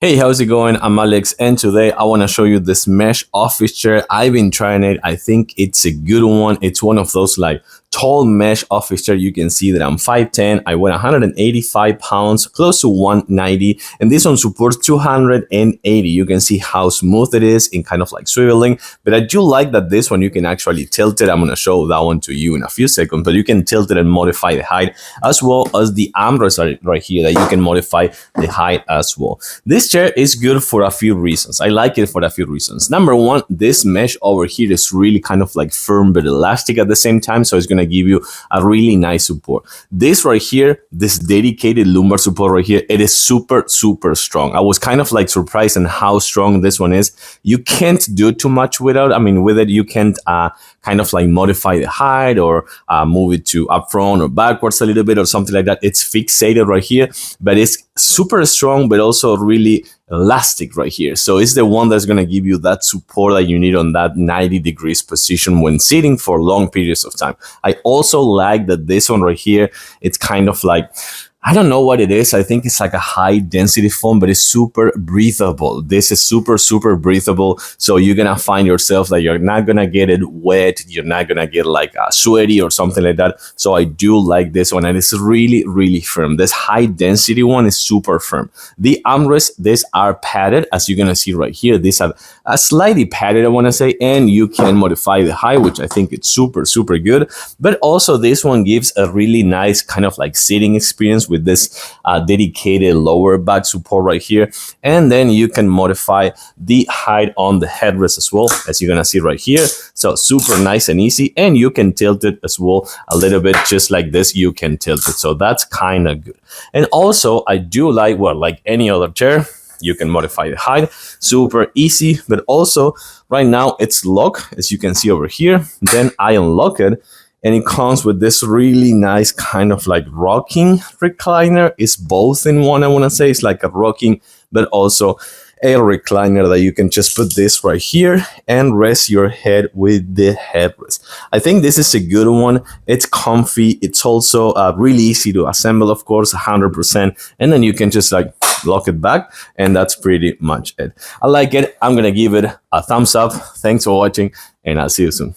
Hey, how's it going? I'm Alex, and today I want to show you this mesh office chair. I've been trying it. I think it's a good one. It's one of those like tall mesh office chair. You can see that I'm 5'10". I weigh 185 pounds, close to 190, and this one supports 280. You can see how smooth it is in kind of like swiveling, but I do like that this one you can actually tilt it. I'm going to show that one to you in a few seconds, but you can tilt it and modify the height, as well as the armrests are right here that you can modify the height as well. This chair is good for a few reasons. I like it for a few reasons. Number one, this mesh over here is really kind of like firm but elastic at the same time, so it's going to give you a really nice support. This right here, this dedicated lumbar support right here, it is super strong. I was kind of like surprised in how strong this one is. You can't do too much without, with it you can't kind of like modify the height or move it to up front or backwards a little bit or something like that. It's fixated right here, but it's super strong but also really elastic right here. So it's the one that's going to give you that support that you need on that 90 degrees position when sitting for long periods of time. I also like that this one right here, it's kind of like, I don't know what it is. I think it's like a high density foam, but it's super breathable. This is super breathable. So you're going to find yourself that you're not going to get it wet. You're not going to get like sweaty or something like that. So I do like this one, and it's really firm. This high density one is super firm. The armrests, these are padded, as you're going to see right here. These are slightly padded, I want to say, and you can modify the height, which I think it's super good. But also this one gives a really nice kind of like sitting experience with this dedicated lower back support right here. And then you can modify the height on the headrest as well, as you're gonna see right here. So super nice and easy, and you can tilt it as well a little bit, just like this. You can tilt it, so that's kind of good. And also I do like, well, like any other chair, you can modify the height, super easy. But also right now it's locked, as you can see over here. Then I unlock it, and it comes with this really nice kind of like rocking recliner. It's both in one, I want to say. It's like a rocking, but also a recliner that you can just put this right here and rest your head with the headrest. I think this is a good one. It's comfy. It's also really easy to assemble, of course, 100%. And then you can just like lock it back, and that's pretty much it. I like it. I'm going to give it a thumbs up. Thanks for watching, and I'll see you soon.